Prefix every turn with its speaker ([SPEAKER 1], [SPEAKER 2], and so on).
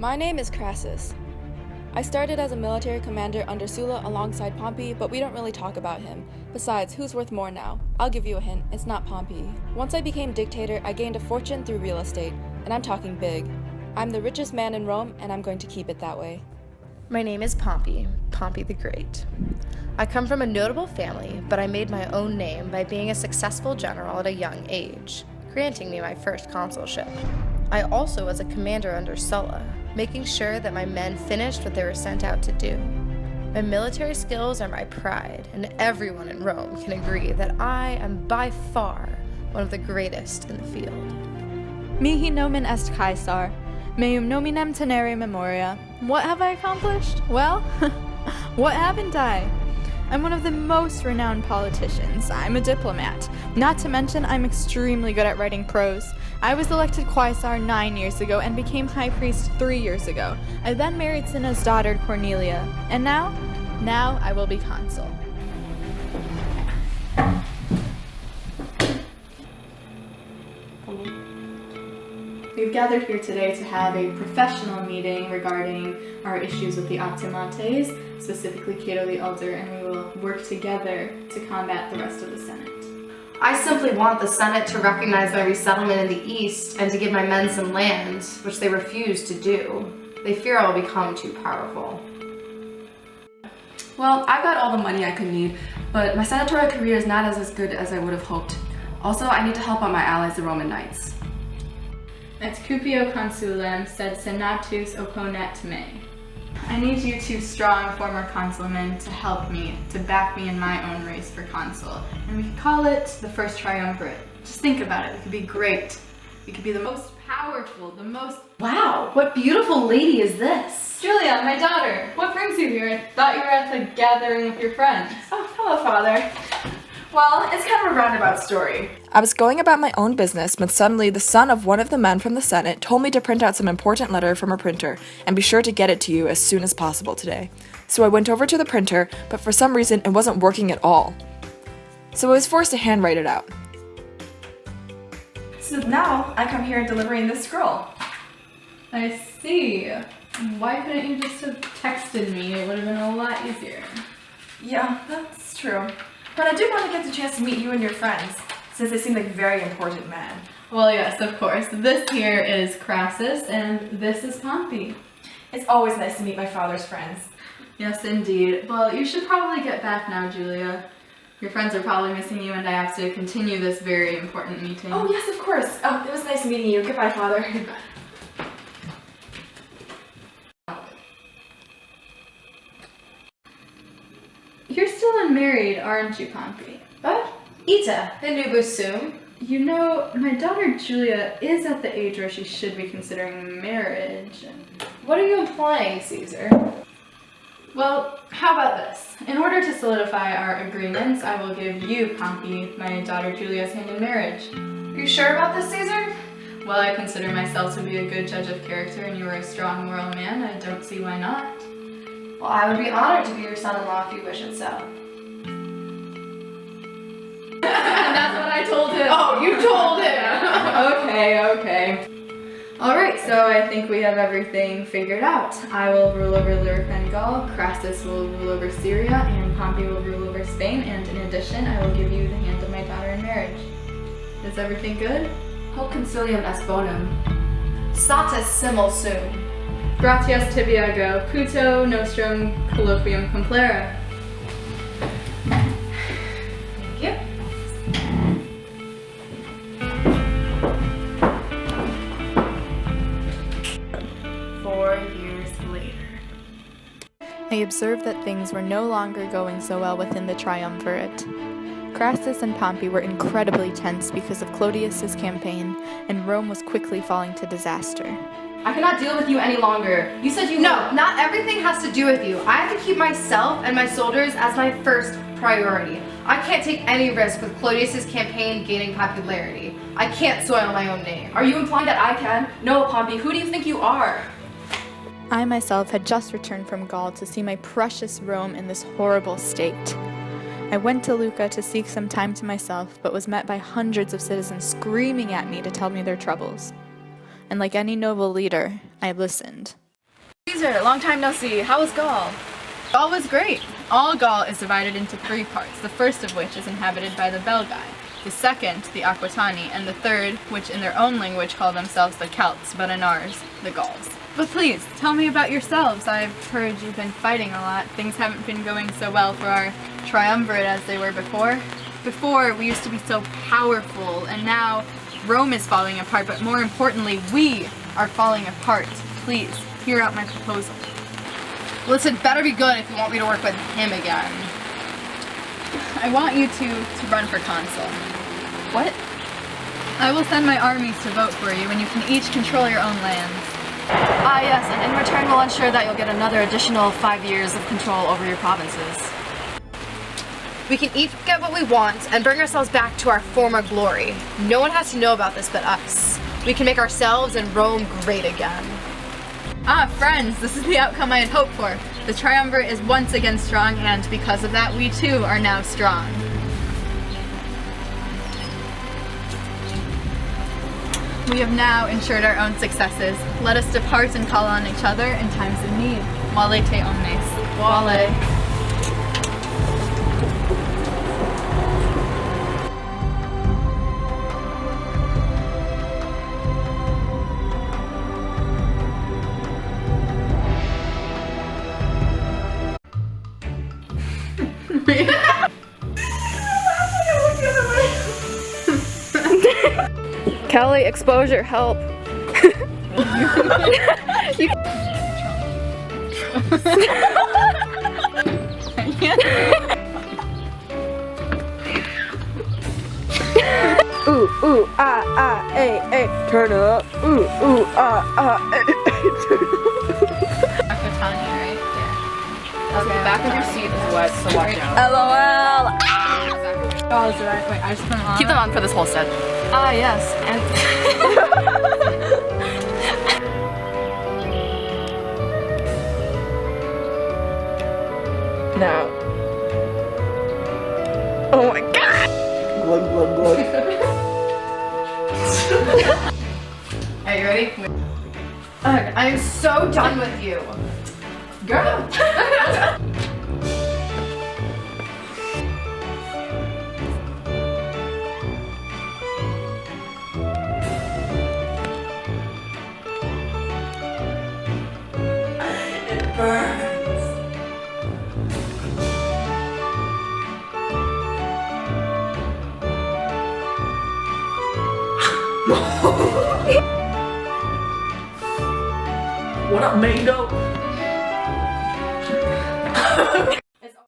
[SPEAKER 1] My name is Crassus. I started as a military commander under Sulla alongside Pompey, but we don't really talk about him. Besides, who's worth more now? I'll give you a hint, it's not Pompey. Once I became dictator, I gained a fortune through real estate, and I'm talking big. I'm the richest man in Rome, and I'm going to keep it that way.
[SPEAKER 2] My name is Pompey the Great. I come from a notable family, but I made my own name by being a successful general at a young age, granting me my first consulship. I also was a commander under Sulla, making sure that my men finished what they were sent out to do. My military skills are my pride, and everyone in Rome can agree that I am by far one of the greatest in the field.
[SPEAKER 3] Mihi nomen est Caesar, meum nominem tenere memoria. What have I accomplished? Well, what haven't I? I'm one of the most renowned politicians. I'm a diplomat. Not to mention, I'm extremely good at writing prose. I was elected Quaesar 9 years ago and became high priest 3 years ago. I then married Cinna's daughter Cornelia. And now I will be consul. We've gathered here today to have a professional meeting regarding our issues with the Optimates, specifically Cato the Elder, and we will work together to combat the rest of the Senate.
[SPEAKER 2] I simply want the Senate to recognize my resettlement in the East and to give my men some land, which they refuse to do. They fear I will become too powerful.
[SPEAKER 4] Well, I've got all the money I could need, but my senatorial career is not as good as I would have hoped. Also, I need to help out my allies, the Roman Knights.
[SPEAKER 3] Et cupio consulem sed senatus opponet me. I need you two strong former consulmen to help me, to back me in my own race for consul. And we could call it the first Triumvirate. Just think about it, we could be great. We could be the most powerful, the most...
[SPEAKER 2] Wow, what beautiful lady is this?
[SPEAKER 3] Julia, my daughter, what brings you here? I thought you were at the gathering with your friends.
[SPEAKER 5] Oh, hello, Father. Well, it's kind of a roundabout story.
[SPEAKER 1] I was going about my own business when suddenly the son of one of the men from the Senate told me to print out some important letter from a printer and be sure to get it to you as soon as possible today. So I went over to the printer, but for some reason it wasn't working at all. So I was forced to handwrite it out.
[SPEAKER 5] So now I come here delivering this scroll.
[SPEAKER 3] I see. Why couldn't you just have texted me? It would have been a lot easier.
[SPEAKER 5] Yeah, that's true. But I do want to get the chance to meet you and your friends, since they seem like very important men.
[SPEAKER 3] Well, yes, of course. This here is Crassus, and this is Pompey.
[SPEAKER 5] It's always nice to meet my father's friends.
[SPEAKER 3] Yes, indeed. Well, you should probably get back now, Julia. Your friends are probably missing you, and I have to continue this very important meeting.
[SPEAKER 5] Oh, yes, of course. It was nice meeting you. Goodbye, Father.
[SPEAKER 3] You're still unmarried, aren't you, Pompey?
[SPEAKER 2] What? Ita, nubus sum.
[SPEAKER 3] You know, my daughter Julia is at the age where she should be considering marriage.
[SPEAKER 2] What are you implying, Caesar?
[SPEAKER 3] Well, how about this? In order to solidify our agreements, I will give you, Pompey, my daughter Julia's hand in marriage.
[SPEAKER 2] Are you sure about this, Caesar?
[SPEAKER 3] Well, I consider myself to be a good judge of character, and you are a strong moral man. I don't see why not.
[SPEAKER 2] Well, I would be honored to be your son-in-law if you wish it so.
[SPEAKER 3] And that's what I told him.
[SPEAKER 2] Oh, you told him!
[SPEAKER 3] Okay. Alright, so I think we have everything figured out. I will rule over Lyric and Gaul, Crassus will rule over Syria, and Pompey will rule over Spain, and in addition, I will give you the hand of my daughter in marriage. Is everything good?
[SPEAKER 4] Hoc concilium est bonum.
[SPEAKER 2] Satis simul sum.
[SPEAKER 3] Gratias tibiago, puto nostrum colloquium complera.
[SPEAKER 2] Thank you.
[SPEAKER 3] I observed that things were no longer going so well within the Triumvirate. Crassus and Pompey were incredibly tense because of Clodius's campaign, and Rome was quickly falling to disaster.
[SPEAKER 4] I cannot deal with you any longer. You said you
[SPEAKER 2] No, not everything has to do with you. I have to keep myself and my soldiers as my first priority. I can't take any risk with Clodius's campaign gaining popularity. I can't soil my own name.
[SPEAKER 4] Are you implying that I can? No, Pompey, who do you think you are?
[SPEAKER 3] I myself had just returned from Gaul to see my precious Rome in this horrible state. I went to Lucca to seek some time to myself, but was met by hundreds of citizens screaming at me to tell me their troubles. And like any noble leader, I listened. Yusra, long time no see. How was Gaul? Gaul was great. All Gaul is divided into 3 parts, the first of which is inhabited by the Belgae, the second, the Aquitani, and the third, which in their own language call themselves the Celts, but in ours, the Gauls. But please, tell me about yourselves. I've heard you've been fighting a lot. Things haven't been going so well for our Triumvirate as they were before. Before, we used to be so powerful, and now Rome is falling apart, but more importantly, we are falling apart. Please, hear out my proposal.
[SPEAKER 2] Listen, better be good if you want me to work with him again.
[SPEAKER 3] I want you to run for consul.
[SPEAKER 2] What?
[SPEAKER 3] I will send my armies to vote for you, and you can each control your own lands.
[SPEAKER 4] Ah, yes, and in return we'll ensure that you'll get another additional 5 years of control over your provinces.
[SPEAKER 2] We can each get what we want and bring ourselves back to our former glory. No one has to know about this but us. We can make ourselves and Rome great again.
[SPEAKER 3] Ah, friends, this is the outcome I had hoped for. The Triumvirate is once again strong, and because of that, we too are now strong. We have now ensured our own successes. Let us depart and call on each other in times of need. Vale te omnes. Vale.
[SPEAKER 1] Kelly, exposure, help.
[SPEAKER 6] Ooh, ooh, ah, ah, ay, ay, turn up. Ooh, ooh, ah, ah, ay, ay, turn up.
[SPEAKER 3] Aquitania, right? Yeah.
[SPEAKER 2] Okay, the back of your seat is wet, so watch out.
[SPEAKER 1] LOL.
[SPEAKER 3] Oh, is it right? Wait, I just put them on.
[SPEAKER 4] Keep them on for this whole set. Ah, yes, and...
[SPEAKER 6] Now. Oh my god! Glug, glug, glug.
[SPEAKER 2] Are you ready? Ugh, I'm so done with you. Girl!
[SPEAKER 6] It burns. What up, Mango?